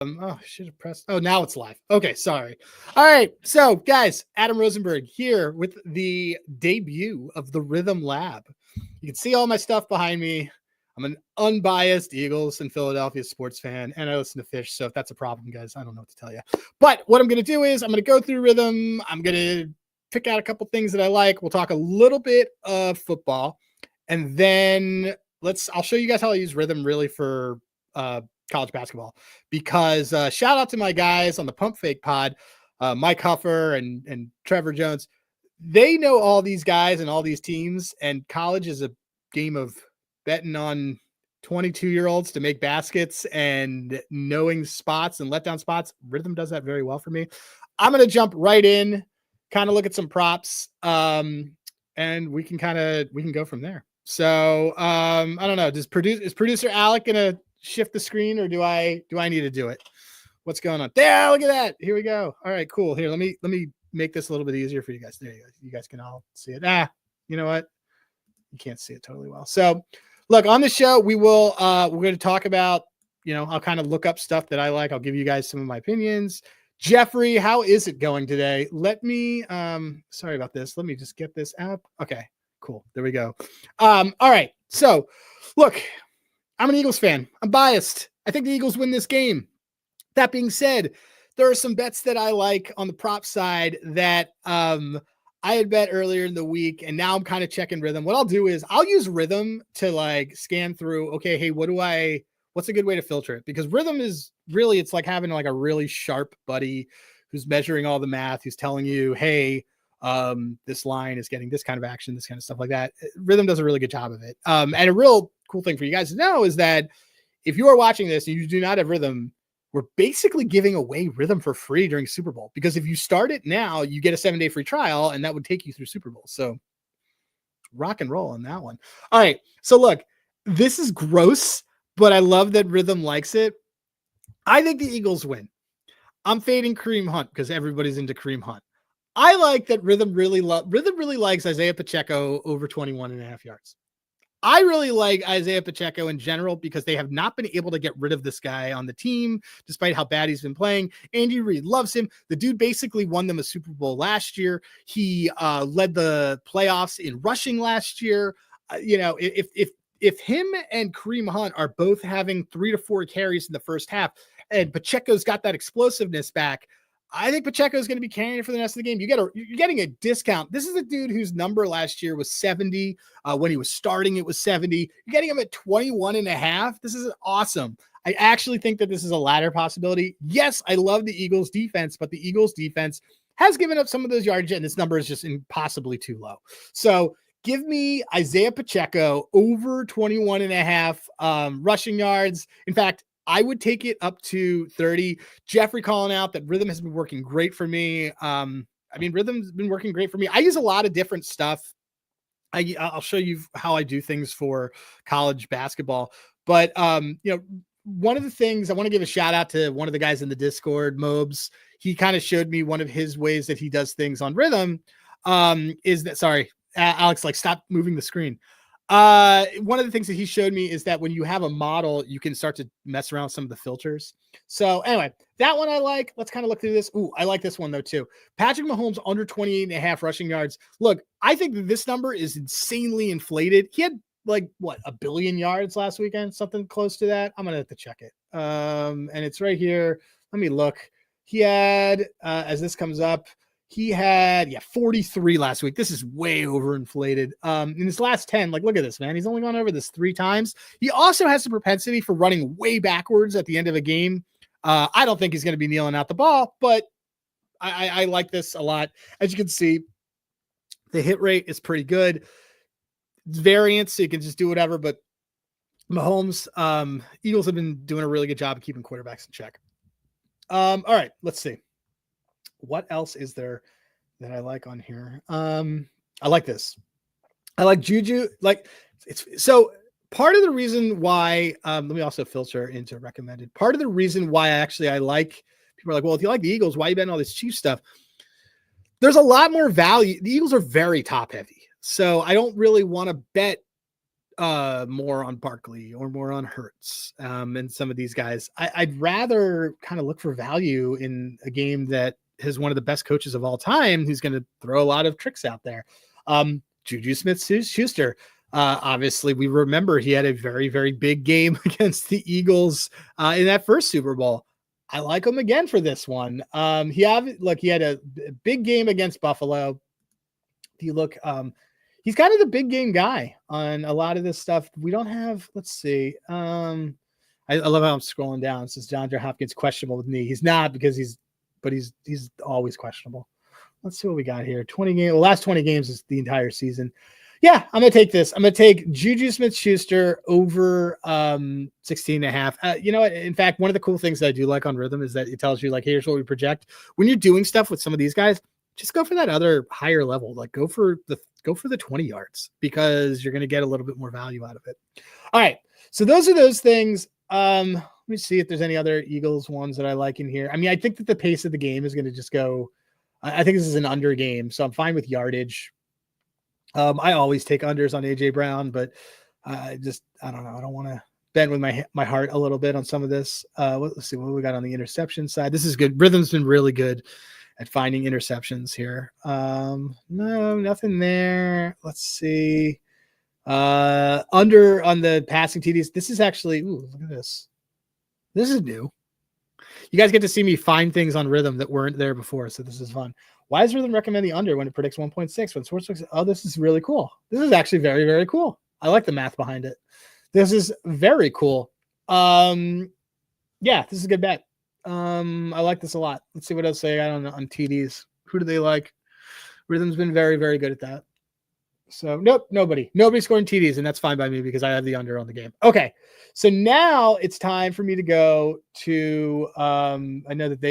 I should have pressed. Oh, now it's live. Okay, sorry. All right. So, guys, Adam Rosenberg here with the debut of the Rithmm Lab. You can see all my stuff behind me. I'm an unbiased Eagles and Philadelphia sports fan, and I listen to Fish. So, if that's a problem, guys, I don't know what to tell you. But what I'm going to do is I'm going to go through Rithmm. I'm going to pick out a couple things that I like. We'll talk a little bit of football, and then I'll show you guys how I use Rithmm really for college basketball, because shout out to my guys on the Pump Fake Pod, Mike Huffer and Trevor Jones. They know all these guys and all these teams, and college is a game of betting on 22-year-olds to make baskets and knowing spots and letdown spots. Rithmm does that very well for me. I'm going to jump right in, kind of look at some props, and we can go from there. So I don't know. Is producer Alec gonna shift the screen, or do I need to do it? What's going on? There, look at that. Here we go. All right, cool. Here, let me make this a little bit easier for you guys. There you go. You guys can all see it. You know what? You can't see it totally well. So look, on the show, we're going to talk about, I'll kind of look up stuff that I like. I'll give you guys some of my opinions. Jeffrey, how is it going today? Let me sorry about this. Let me just get this up. Okay, cool. There we go. All right. So look, I'm an Eagles fan. I'm biased. I think the Eagles win this game. That being said, there are some bets that I like on the prop side that I had bet earlier in the week, and now I'm kind of checking Rithmm. What I'll do is I'll use Rithmm to like scan through, okay, hey, what's a good way to filter it? Because Rithmm is really, it's like having like a really sharp buddy who's measuring all the math, who's telling you, hey, this line is getting this kind of action, this kind of stuff like that. Rithmm does a really good job of it. And a real cool thing for you guys to know is that if you are watching this and you do not have Rithmm, we're basically giving away Rithmm for free during Super Bowl, because if you start it now, you get a 7-day free trial, and that would take you through Super Bowl. So rock and roll on that one. All right. So look, this is gross, but I love that Rithmm likes it. I think the Eagles win. I'm fading Kareem Hunt because everybody's into Kareem Hunt. I like that Rithmm really likes Isaiah Pacheco over 21.5 yards. I really like Isaiah Pacheco in general because they have not been able to get rid of this guy on the team, despite how bad he's been playing. Andy Reid loves him. The dude basically won them a Super Bowl last year. He led the playoffs in rushing last year. If him and Kareem Hunt are both having 3 to 4 carries in the first half, and Pacheco's got that explosiveness back, I think Pacheco is going to be carrying it for the rest of the game. You're getting a discount. This is a dude whose number last year was 70. When he was starting, it was 70. You're getting him at 21.5. This is awesome. I actually think that this is a ladder possibility. Yes, I love the Eagles defense, but the Eagles defense has given up some of those yards, and this number is just impossibly too low. So give me Isaiah Pacheco over 21.5 rushing yards. In fact, I would take it up to 30. Jeffrey calling out that Rithmm has been working great for me. Rithm's been working great for me. I use a lot of different stuff. I'll show you how I do things for college basketball. But, one of the things I want to give a shout out to one of the guys in the Discord, Mobes. He kind of showed me one of his ways that he does things on Rithmm. Alex, like, stop moving the screen. One of the things that he showed me is that when you have a model, you can start to mess around with some of the filters. So anyway, that one I like. Let's kind of look through this. Ooh, I like this one though too. Patrick Mahomes under 28.5 rushing yards. Look, I think that this number is insanely inflated. He had like what, 1 billion yards last weekend, something close to that. I'm gonna have to check it. And it's right here. Let me look. He had, as this comes up, he had 43 last week. This is way overinflated. In his last 10, like, look at this, man. He's only gone over this 3 times. He also has the propensity for running way backwards at the end of a game. I don't think he's going to be kneeling out the ball, but I like this a lot. As you can see, the hit rate is pretty good. It's variance, so you can just do whatever. But Mahomes, Eagles have been doing a really good job of keeping quarterbacks in check. All right, let's see. What else is there that I like on here? I like this. I like Juju. Like, it's so part of the reason why, let me also filter into recommended. Part of the reason why I like, people are like, well, if you like the Eagles, why are you betting all this Chiefs stuff? There's a lot more value. The Eagles are very top heavy. So I don't really want to bet more on Barkley or more on Hurts and some of these guys. I'd rather kind of look for value in a game that has one of the best coaches of all time who's going to throw a lot of tricks out there. Juju Smith-Schuster. Obviously, we remember he had a very, very big game against the Eagles in that first Super Bowl. I like him again for this one. He had a big game against Buffalo. If you look, he's kind of the big game guy on a lot of this stuff. We don't have, let's see. I love how I'm scrolling down. It says DeAndre Hopkins questionable with knee. He's not because he's always questionable. Let's see what we got here. 20 games. Well, last 20 games is the entire season. Yeah, I'm going to take this. I'm going to take Juju Smith-Schuster over 16 and a half. You know what? In fact, one of the cool things that I do like on Rithmm is that it tells you, like, here's what we project. When you're doing stuff with some of these guys, just go for that other higher level. Like, go for the 20 yards because you're going to get a little bit more value out of it. All right. So those are those things. Let me see if there's any other Eagles ones that I like in here. I mean, I think that the pace of the game is going to just go. I think this is an under game, so I'm fine with yardage. I always take unders on AJ Brown, but I don't know. I don't want to bend with my heart a little bit on some of this. Let's see what we got on the interception side. This is good. Rhythm's been really good at finding interceptions here. No, nothing there. Let's see. Under on the passing TDs. This is actually, look at this. This is new. You guys get to see me find things on Rithmm that weren't there before, so this is fun. Why does Rithmm recommend the under when it predicts 1.6? When Sportsbook, oh, this is really cool. This is actually very, very cool. I like the math behind it. This is very cool. Yeah, this is a good bet. I like this a lot. Let's see what else they got on TDs. Who do they like? Rhythm's been very, very good at that. So nope, nobody scoring TDs, and that's fine by me because I have the under on the game. Okay, so now it's time for me to go to. I know that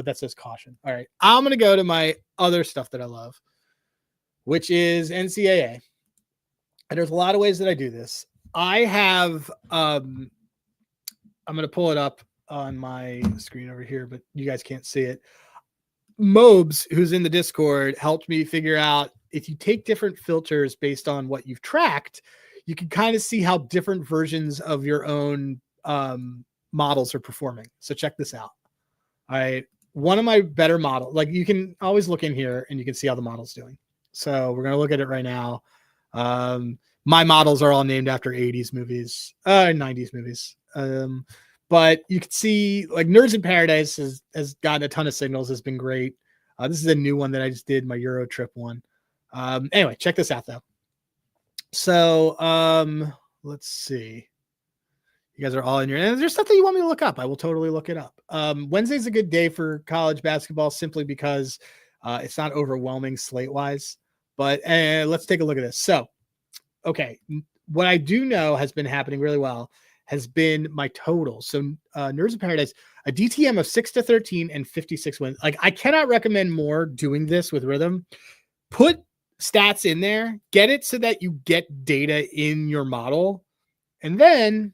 that says caution. All right, I'm gonna go to my other stuff that I love, which is NCAA. And there's a lot of ways that I do this. I have. I'm gonna pull it up on my screen over here, but you guys can't see it. Mobes, who's in the Discord, helped me figure out if you take different filters based on what you've tracked, you can kind of see how different versions of your own models are performing. So check this out. All right. One of my better models, like you can always look in here and you can see how the model's doing. So we're going to look at it right now. My models are all named after 80s movies, 90s movies. But you can see like Nerds in Paradise has gotten a ton of signals, has been great. This is a new one that I just did, my Euro trip one. Anyway, check this out though. So let's see. You guys are all in your, and there's stuff that you want me to look up. I will totally look it up. Wednesday's a good day for college basketball simply because it's not overwhelming slate wise. But let's take a look at this. So, okay, what I do know has been happening really well has been my totals. So Nerds in Paradise, a DTM of 6-13 and 56 wins. Like I cannot recommend more doing this with Rithmm. Put stats in there, get it so that you get data in your model, and then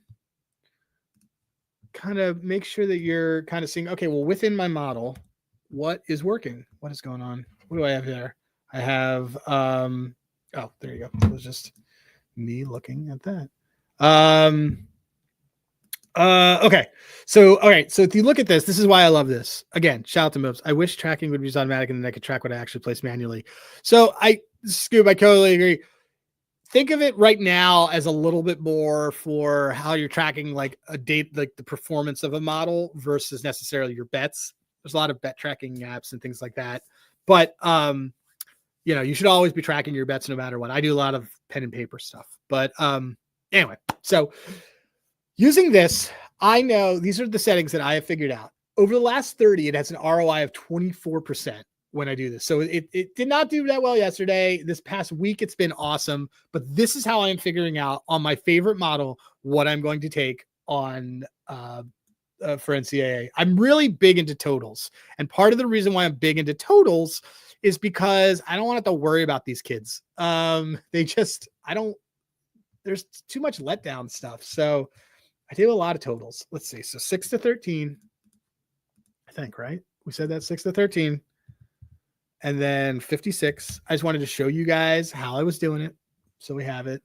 kind of make sure that you're kind of seeing, okay, well, within my model, what is working? What is going on? What do I have there? I have, oh, there you go. It was just me looking at that. Okay. So, all right. So if you look at this is why I love this. Again, shout out to Mobes. I wish tracking would be automatic and then I could track what I actually place manually. So Scoob, I totally agree. Think of it right now as a little bit more for how you're tracking like a date, like the performance of a model versus necessarily your bets. There's a lot of bet tracking apps and things like that. But, you know, you should always be tracking your bets no matter what. I do a lot of pen and paper stuff, but, anyway, so using this, I know these are the settings that I have figured out. Over the last 30, it has an ROI of 24% when I do this. So it did not do that well yesterday. This past week, it's been awesome. But this is how I am figuring out on my favorite model what I'm going to take on for NCAA. I'm really big into totals. And part of the reason why I'm big into totals is because I don't want to have to worry about these kids. There's too much letdown stuff. So I do a lot of totals. Let's see. So 6-13, I think, right? We said that 6-13 and then 56. I just wanted to show you guys how I was doing it. So we have it.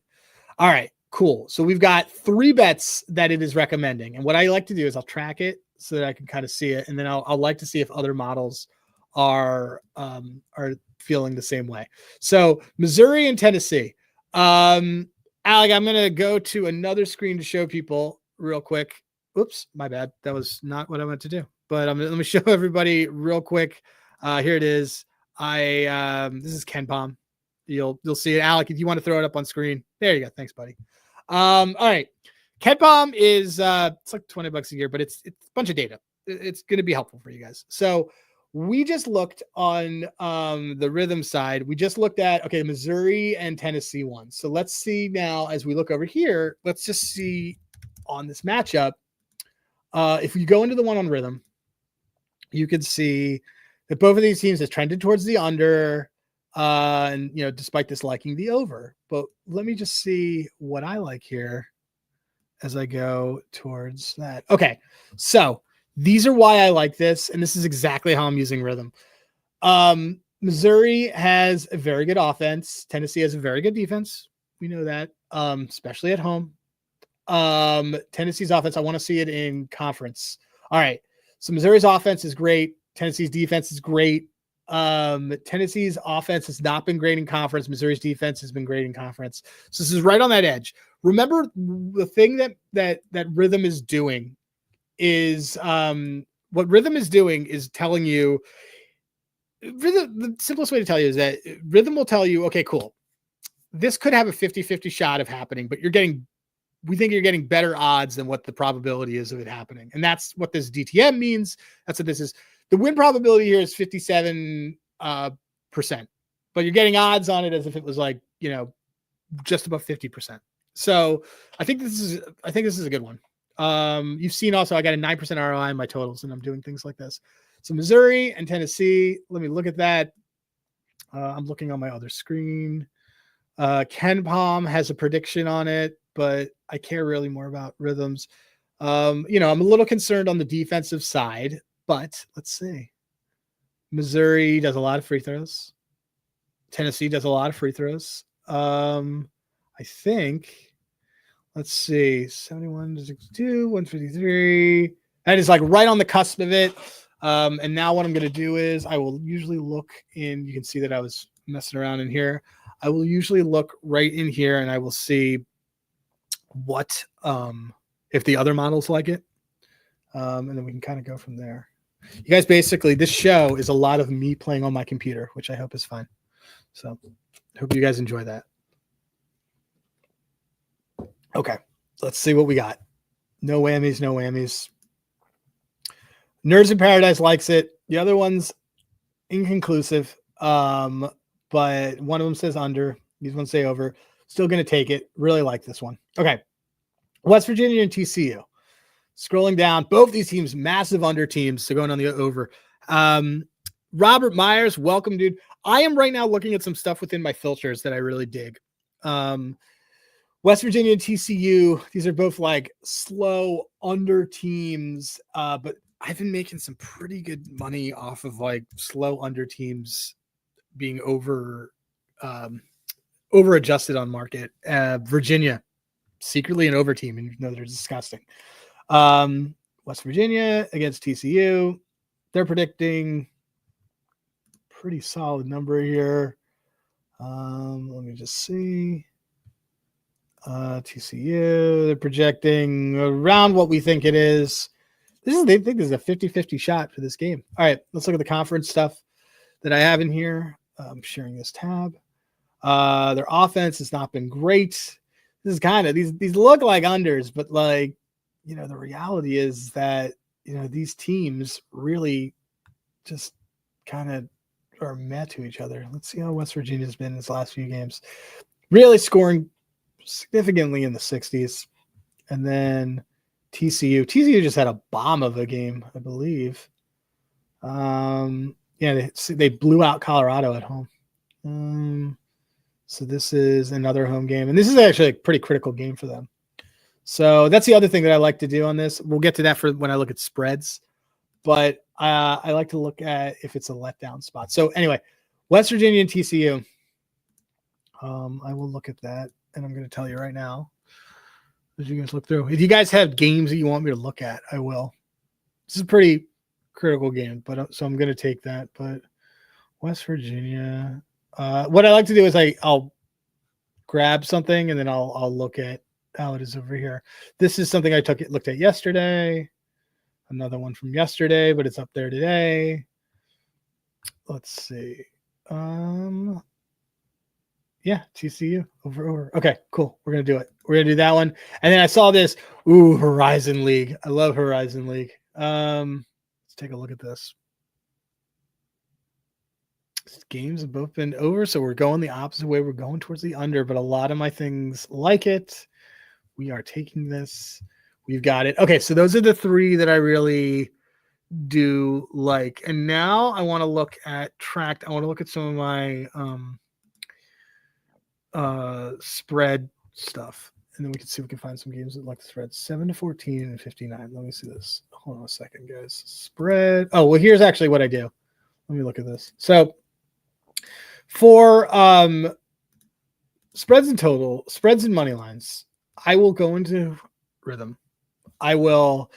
All right. Cool. So we've got 3 bets that it is recommending. And what I like to do is I'll track it so that I can kind of see it. And then I'll like to see if other models are feeling the same way. So Missouri and Tennessee. Alec, I'm going to go to another screen to show people real quick. Oops, my bad. That was not what I meant to do. But let me show everybody real quick. Here it is. This is Ken Palm. You'll see it. Alec, if you want to throw it up on screen. There you go. Thanks, buddy. All right. KenPalm is it's like $20 a year, but it's a bunch of data. It's going to be helpful for you guys. So we just looked on the Rithmm side. We just looked at, okay, Missouri and Tennessee ones. So let's see now as we look over here, let's just see on this matchup. If we go into the one on Rithmm, you can see that both of these teams have trended towards the under, and despite this liking the over. But let me just see what I like here as I go towards that. Okay, so these are why I like this, and this is exactly how I'm using Rithmm. Missouri has a very good offense. Tennessee has a very good defense. We know that, especially at home. Tennessee's offense, I want to see it in conference. All right, so Missouri's offense is great. Tennessee's defense is great. Tennessee's offense has not been great in conference. Missouri's defense has been great in conference. So this is right on that edge. Remember, the thing that Rithmm is doing is what Rithmm is doing is telling you. The simplest way to tell you is that Rithmm will tell you, okay, cool, this could have a 50-50 shot of happening, but we think you're getting better odds than what the probability is of it happening. And that's what this DTM means. That's what this is. The win probability here is 57%, but you're getting odds on it as if it was like, just above 50%. So I think this is a good one. You've seen also, I got a 9% ROI in my totals, and I'm doing things like this. So Missouri and Tennessee, let me look at that. I'm looking on my other screen. Ken Palm has a prediction on it, but I care really more about Rithmm's. I'm a little concerned on the defensive side, but let's see. Missouri does a lot of free throws. Tennessee does a lot of free throws. I think, let's see, 71 to 62, 153. That is like right on the cusp of it. And now what I'm going to do is I will usually look in, you can see that I was messing around in here. I will usually look right in here and I will see what, if the other models like it. And then we can kind of go from there. You guys, basically, this show is a lot of me playing on my computer, which I hope is fine. So I hope you guys enjoy that. Okay, let's see what we got. No whammies, no whammies. Nerds in Paradise likes it. The other one's inconclusive. But one of them says under. These ones say over. Still going to take it. Really like this one. Okay. West Virginia and TCU. Scrolling down, both these teams, massive under teams. So going on the over. Robert Myers, welcome, dude. I am right now looking at some stuff within my filters that I really dig. West Virginia and TCU, these are both like slow under teams, but I've been making some pretty good money off of like slow under teams being over adjusted on market. Virginia, secretly an over team, and you know they're disgusting. West Virginia against TCU, they're predicting pretty solid number here. Let me just see. TCU, they're projecting around what we think it is. They think this is a 50-50 shot for this game. All right, let's look at the conference stuff that I have in here. I'm sharing this tab. Their offense has not been great. This is kind of these look like unders, but like, the reality is that, these teams really just kind of are met to each other. Let's see how West Virginia's been in his last few games. Really scoring significantly in the 60s. And then TCU just had a bomb of a game, I believe. They blew out Colorado at home. So this is another home game. And this is actually a pretty critical game for them. So that's the other thing that I like to do on this. We'll get to that for when I look at spreads. But I like to look at if it's a letdown spot. So anyway, West Virginia and TCU. I will look at that, and I'm going to tell you right now. As you guys look through, if you guys have games that you want me to look at, I will. This is a pretty critical game, but so I'm going to take that. But West Virginia, what I like to do is I'll grab something and then I'll look at how it is over here. This is something I looked at yesterday. Another one from yesterday, but it's up there today. Let's see. Yeah, TCU over. Okay, cool. We're gonna do it. We're gonna do that one. And then I saw this. Ooh, Horizon League. I love Horizon League. Let's take a look at this. These games have both been over, so we're going the opposite way. We're going towards the under, but a lot of my things like it. We are taking this. We've got it. Okay, so those are the three that I really do like. And now I want to look at tracked. I want to look at some of my spread stuff, and then we can see if we can find some games that like the spread 7-14 and 59. Let me see this. Hold on a second, guys. Spread. Oh, well, here's actually what I do. Let me look at this. So for spreads and total, spreads and money lines, I will go into Rithmm. I will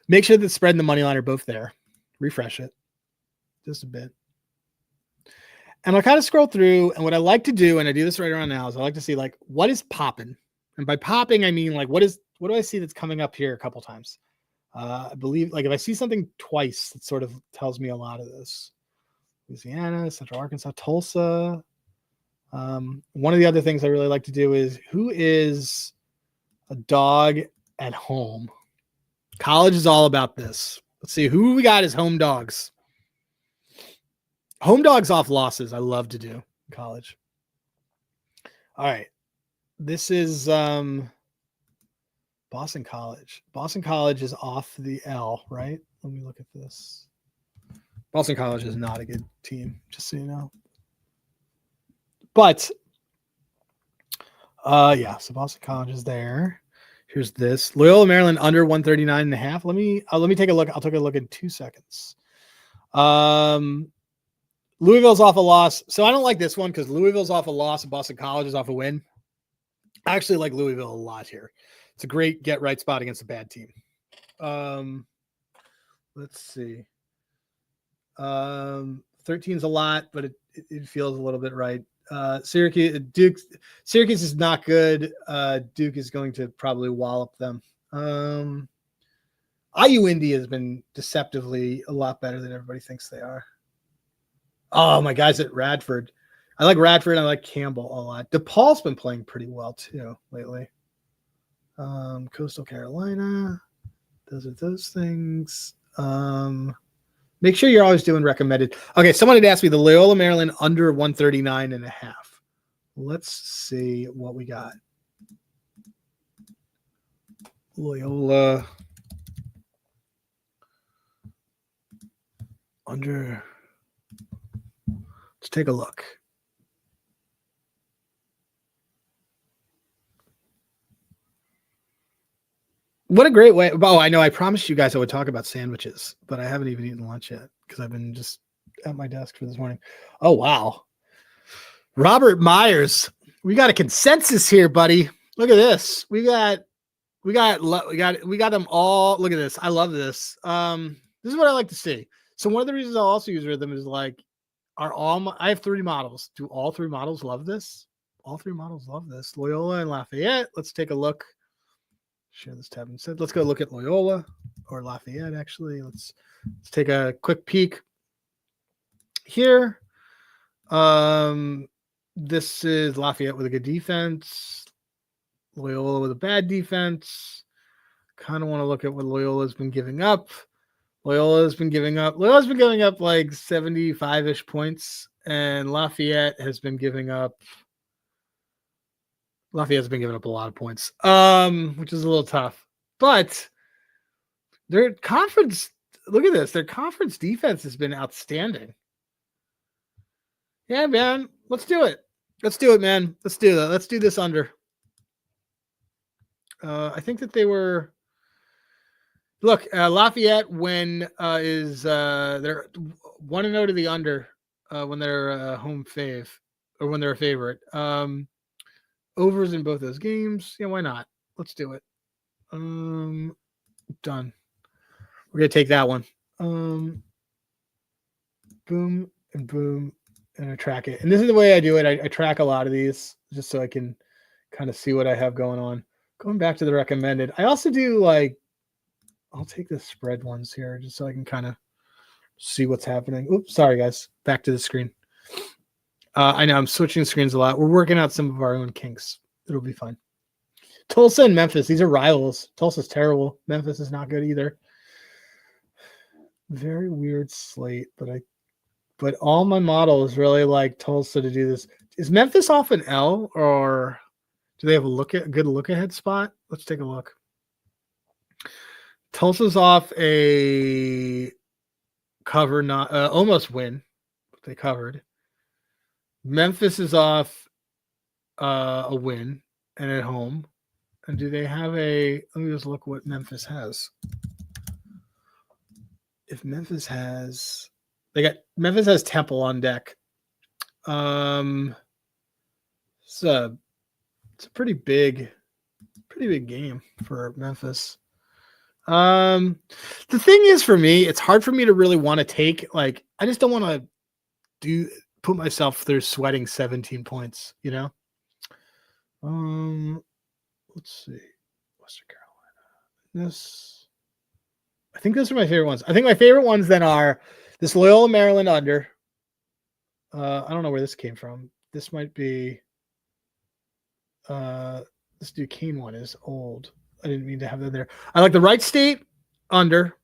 make sure that the spread and the money line are both there. Refresh it just a bit. And I kind of scroll through, and what I like to do, and I do this right around now, is I like to see like what is popping. And by popping, I mean like what do I see that's coming up here a couple times? I believe like if I see something twice, it sort of tells me a lot of this. Louisiana, Central Arkansas, Tulsa. One of the other things I really like to do is who is a dog at home. College is all about this. Let's see who we got as home dogs. Home dogs off losses. I love to do in college. All right. This is Boston College. Boston College is off the L, right? Let me look at this. Boston College is not a good team, just so you know. But yeah, so Boston College is there. Here's this. Loyola Maryland under 139.5. Let me take a look. I'll take a look in 2 seconds. Louisville's off a loss. So I don't like this one because Louisville's off a loss and Boston College is off a win. I actually like Louisville a lot here. It's a great get right spot against a bad team. Let's see. 13 is a lot, but it feels a little bit right. Syracuse is not good. Duke is going to probably wallop them. IU Indy has been deceptively a lot better than everybody thinks they are. Oh, my guys at Radford. I like Radford. I like Campbell a lot. DePaul's been playing pretty well too lately. Coastal Carolina. Those are those things. Make sure you're always doing recommended. Okay, someone had asked me the Loyola Maryland under 139.5. Let's see what we got. Loyola under. Let's take a look. What a great way. Oh, I know. I promised you guys I would talk about sandwiches, but I haven't even eaten lunch yet because I've been just at my desk for this morning. Oh, wow. Robert Myers. We got a consensus here, buddy. Look at this. We got them all. Look at this. I love this. This is what I like to see. So one of the reasons I'll also use Rithmm is like, I have 3 models. Do all 3 models love this? All 3 models love this. Loyola and Lafayette. Let's take a look. Share this tab instead. Let's go look at Loyola or Lafayette, actually. Let's take a quick peek here. This is Lafayette with a good defense. Loyola with a bad defense. Kind of want to look at what Loyola's been giving up. Loyola's been giving up like 75-ish points, and Lafayette's been giving up a lot of points, which is a little tough. But their conference, look at this. Their conference defense has been outstanding. Yeah, man. Let's do it. Let's do it, man. Let's do that. Let's do this under. I think that they were. Look, Lafayette they're 1-0 to the under when they're home fave or when they're a favorite. Overs in both those games. Yeah, why not? Let's do it. Done. We're going to take that one. Boom and boom. And I track it. And this is the way I do it. I track a lot of these just so I can kind of see what I have going on. Going back to the recommended. I also do like, I'll take the spread ones here just so I can kind of see what's happening. Oops, sorry guys. Back to the screen. I know I'm switching screens a lot. We're working out some of our own kinks. It'll be fun. Tulsa and Memphis. These are rivals. Tulsa's terrible. Memphis is not good either. Very weird slate, but all my models really like Tulsa to do this. Is Memphis off an L, or do they have a good look ahead spot? Let's take a look. Tulsa's off a cover, not almost win, but they covered. Memphis is off a win and at home. And do they have let me just look what Memphis has. If Memphis has, Memphis has Temple on deck. It's a pretty big game for Memphis. The thing is, for me, it's hard for me to really want to take, I just don't want to put myself through sweating 17 points, you know? Let's see. Western Carolina. I think those are my favorite ones. I think my favorite ones then are this Loyola Maryland under. I don't know where this came from. This might be this Duquesne one is old. I didn't mean to have that there. I like the Wright State under.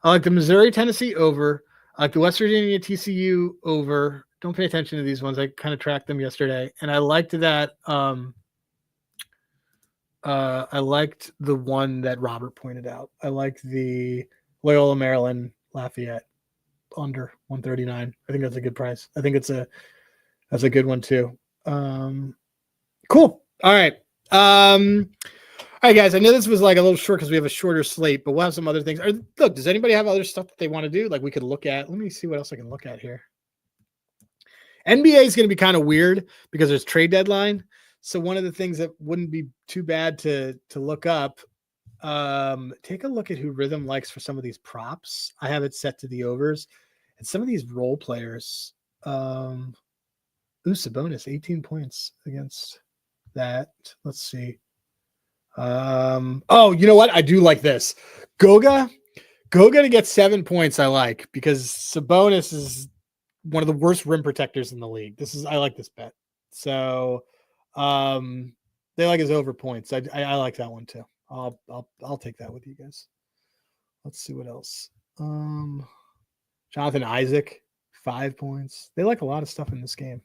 I like the Missouri Tennessee over. I like the West Virginia TCU over. Don't pay attention to these ones. I kind of tracked them yesterday, and I liked that. I liked the one that Robert pointed out. I liked the Loyola Maryland Lafayette under 139. I think that's a good price. I think that's a good one too. Cool. All right. All right, guys. I know this was like a little short because we have a shorter slate, but we'll have some other things. Look, does anybody have other stuff that they want to do? Like we could look at. Let me see what else I can look at here. NBA is going to be kind of weird because there's trade deadline. So one of the things that wouldn't be too bad to look up, take a look at who Rithmm likes for some of these props. I have it set to the overs, and some of these role players. Sabonis, 18 points against that. Let's see. Oh, you know what? I do like this. Goga to get 7 points. I like because Sabonis is one of the worst rim protectors in the league. I like this bet. So. They like his over points. I like that one too. I'll take that with you guys. Let's see what else. Jonathan Isaac, 5 points. They like a lot of stuff in this game.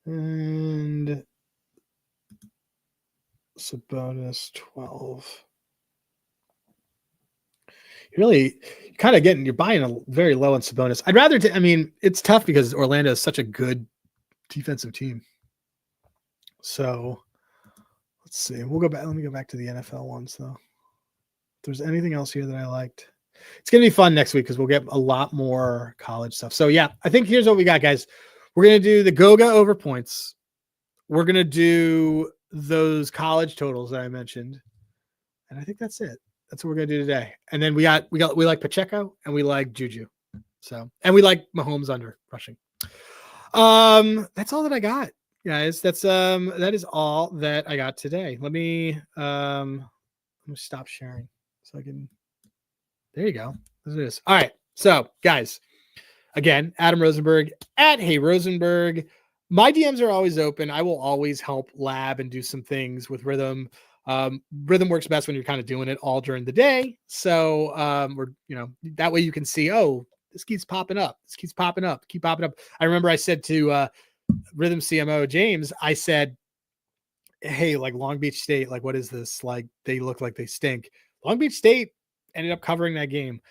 And Sabonis 12. You're buying a very low on Sabonis. I'd rather, it's tough because Orlando is such a good defensive team. So let's see. We'll go back. Let me go back to the NFL ones though. If there's anything else here that I liked, it's going to be fun next week because we'll get a lot more college stuff. So yeah, I think here's what we got, guys. We're going to do the Goga over points. We're going to do those college totals that I mentioned. And I think that's it. That's what we're going to do today. And then we like Pacheco and we like Juju. And we like Mahomes under rushing. That's all that I got, guys. That is all that I got today. Let me stop sharing so I can. There you go. This is all right. So, guys, again, Adam Rosenberg at Hey Rosenberg. My DMs are always open. I will always help lab and do some things with Rithmm. Rithmm works best when you're kind of doing it all during the day. So, that way you can see, oh, this keeps popping up. Keep popping up. I remember I said to Rithmm CMO James, I said, hey, like Long Beach State, like what is this? Like they look like they stink. Long Beach State ended up covering that game.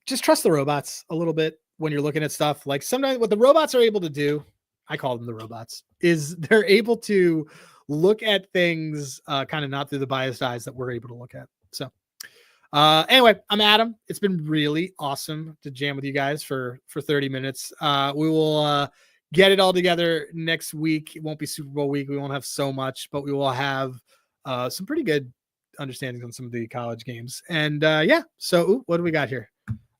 Just trust the robots a little bit when you're looking at stuff. Like sometimes what the robots are able to do, I call them the robots, is they're able to look at things kind of not through the biased eyes that we're able to look at. So anyway, I'm Adam. It's been really awesome to jam with you guys for 30 minutes. We will get it all together next week. It won't be Super Bowl week. We won't have so much, but we will have some pretty good understanding on some of the college games. And yeah, so what do we got here?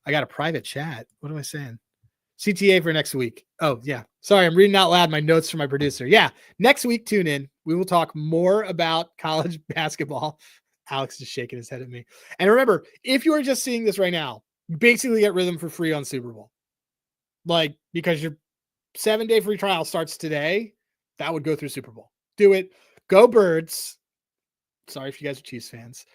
I got a private chat. What am I saying? CTA for next week. Oh, yeah. Sorry, I'm reading out loud my notes from my producer. Yeah, next week, tune in. We will talk more about college basketball. Alex is shaking his head at me. And remember, if you are just seeing this right now, you basically get Rithmm for free on Super Bowl. Like, because your 7-day free trial starts today, that would go through Super Bowl. Do it. Go Birds. Sorry if you guys are Chiefs fans.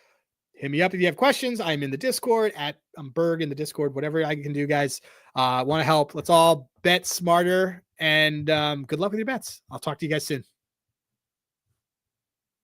Hit me up if you have questions. I'm in the Discord at Berg in the Discord, whatever I can do, guys. Want to help. Let's all bet smarter, and good luck with your bets. I'll talk to you guys soon.